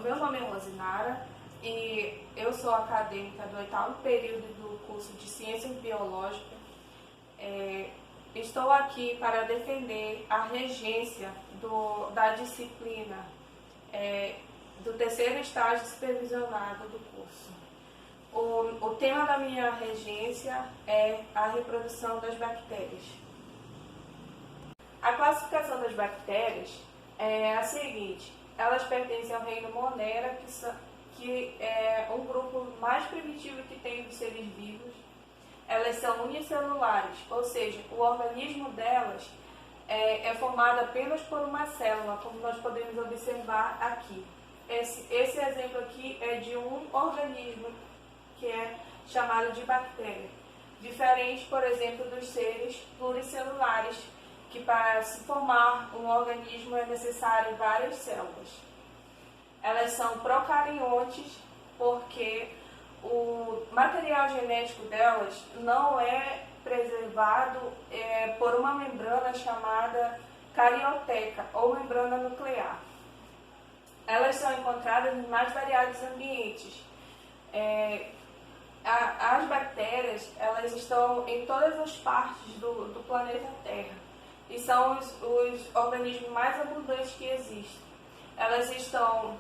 meu nome é Rosinara e eu sou acadêmica do 8º período do curso de Ciências Biológicas. Estou aqui para defender a regência da disciplina do terceiro estágio supervisionado do curso. O tema da minha regência é a reprodução das bactérias. A classificação das bactérias é a seguinte: elas pertencem ao reino Monera, que é um grupo mais primitivo que tem dos seres vivos. Elas são unicelulares, ou seja, o organismo delas é formado apenas por uma célula, como nós podemos observar aqui. Esse exemplo aqui é de um organismo que é chamado de bactéria, diferente, por exemplo, dos seres pluricelulares, que para se formar um organismo é necessário várias células. Elas são procariontes porque o material genético delas não é preservado por uma membrana chamada carioteca ou membrana nuclear. Elas são encontradas em mais variados ambientes. As bactérias, elas estão em todas as partes do planeta Terra e são os organismos mais abundantes que existem. Elas estão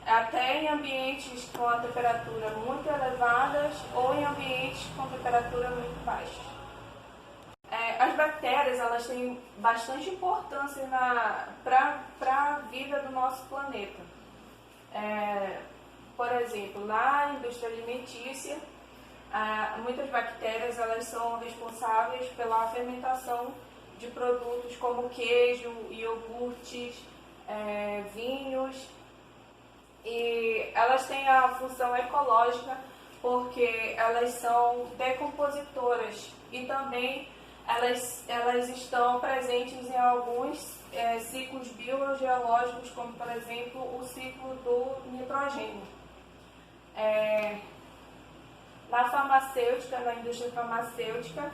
até em ambientes com a temperatura muito elevadas ou em ambientes com temperatura muito baixa. As bactérias, elas têm bastante importância para a vida do nosso planeta. Por exemplo, na indústria alimentícia, muitas bactérias elas são responsáveis pela fermentação de produtos como queijo, iogurtes, vinhos. E elas têm a função ecológica porque elas são decompositoras e também elas estão presentes em alguns ciclos biogeológicos, como por exemplo o ciclo do nitrogênio. Na farmacêutica, na indústria farmacêutica,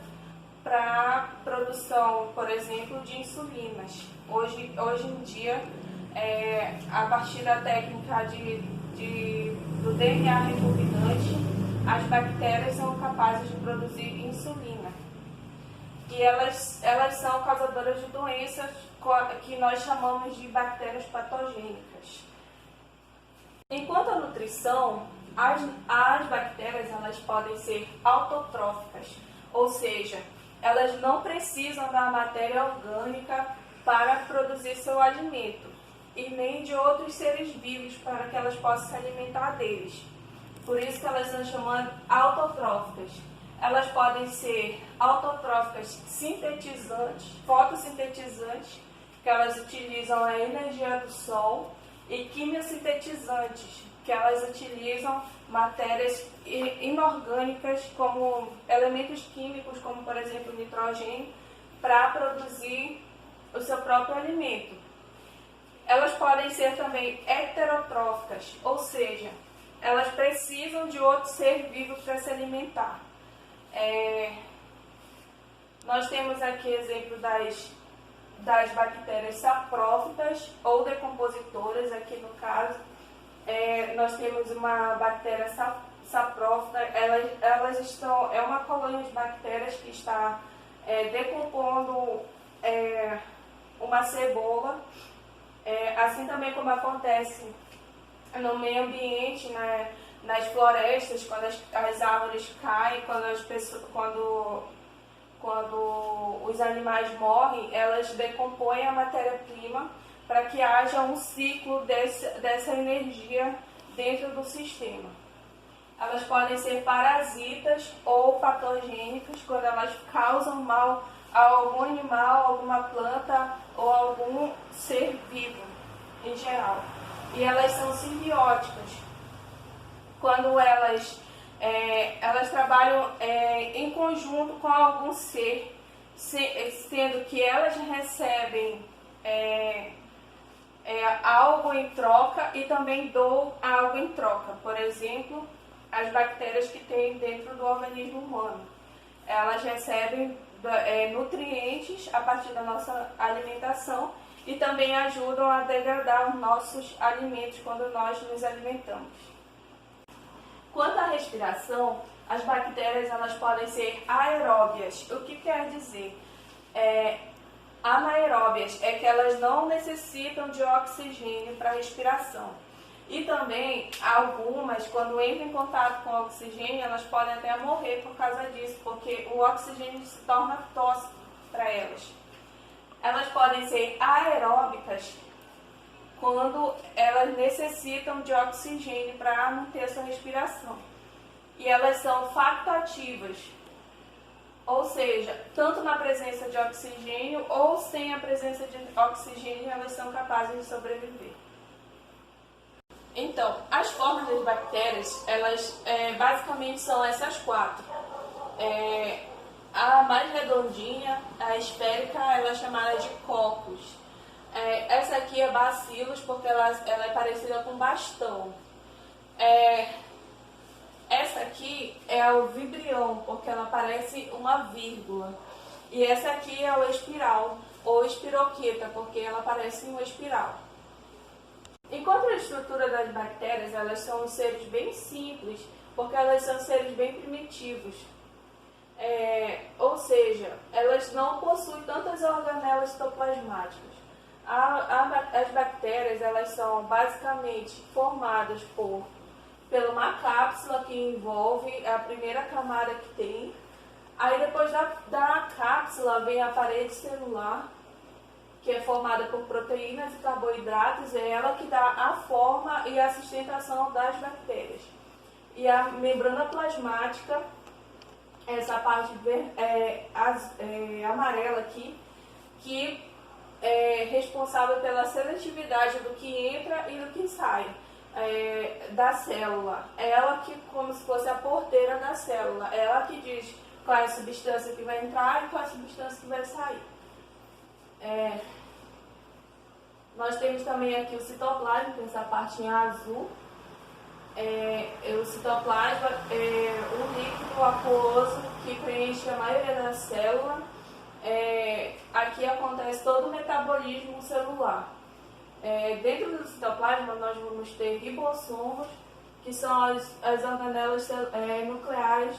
para produção, por exemplo, de insulinas. Hoje em dia, a partir da técnica do DNA recombinante, as bactérias são capazes de produzir insulina. E elas são causadoras de doenças que nós chamamos de bactérias patogênicas. Enquanto a nutrição, as bactérias elas podem ser autotróficas, ou seja, elas não precisam da matéria orgânica para produzir seu alimento e nem de outros seres vivos para que elas possam se alimentar deles. Por isso que elas são chamadas autotróficas. Elas podem ser autotróficas sintetizantes, fotossintetizantes, que elas utilizam a energia do sol, e quimiosintetizantes, que elas utilizam matérias inorgânicas como elementos químicos, como por exemplo nitrogênio, para produzir o seu próprio alimento. Elas podem ser também heterotróficas, ou seja, elas precisam de outro ser vivo para se alimentar. Nós temos aqui exemplo das bactérias saprófitas ou decompositoras. Aqui no caso, nós temos uma bactéria saprófita. É uma colônia de bactérias que está decompondo uma cebola. Assim também como acontece no meio ambiente, nas florestas, quando as árvores caem, quando os animais morrem, elas decompõem a matéria-prima para que haja um ciclo dessa energia dentro do sistema. Elas podem ser parasitas ou patogênicas quando elas causam mal a algum animal, alguma planta ou algum ser vivo em geral. E elas são simbióticas quando elas trabalham em conjunto com algum ser, sendo que elas recebem algo em troca e também dão algo em troca. Por exemplo, as bactérias que tem dentro do organismo humano. Elas recebem nutrientes a partir da nossa alimentação e também ajudam a degradar os nossos alimentos quando nós nos alimentamos. Quanto à respiração, as bactérias elas podem ser aeróbias. O que quer dizer? Anaeróbias é que elas não necessitam de oxigênio para respiração. E também, algumas, quando entram em contato com o oxigênio, elas podem até morrer por causa disso, porque o oxigênio se torna tóxico para elas. Elas podem ser aeróbicas quando elas necessitam de oxigênio para manter a sua respiração. E elas são facultativas, ou seja, tanto na presença de oxigênio ou sem a presença de oxigênio, elas são capazes de sobreviver. Então, as formas das bactérias, elas basicamente são essas quatro. A mais redondinha, a esférica, ela é chamada de cocos. Essa aqui é bacillus, porque ela é parecida com bastão. Essa aqui é o vibrião, porque ela parece uma vírgula. E essa aqui é o espiral, ou espiroqueta, porque ela parece uma espiral. Enquanto a estrutura das bactérias, elas são seres bem simples, porque elas são seres bem primitivos. Ou seja, elas não possuem tantas organelas citoplasmáticas. As bactérias, elas são basicamente formadas pela uma cápsula que envolve a primeira camada que tem. Aí depois da cápsula vem a parede celular, que é formada por proteínas e carboidratos, é ela que dá a forma e a sustentação das bactérias. E a membrana plasmática, essa parte amarela aqui, que é responsável pela seletividade do que entra e do que sai da célula. É ela que, como se fosse a porteira da célula, é ela que diz qual é a substância que vai entrar e qual é a substância que vai sair. Nós temos também aqui o citoplasma, que é essa parte em azul. O citoplasma é um líquido aquoso que preenche a maioria da célula. Aqui acontece todo o metabolismo celular. Dentro do citoplasma nós vamos ter ribossomos, que são as organelas nucleares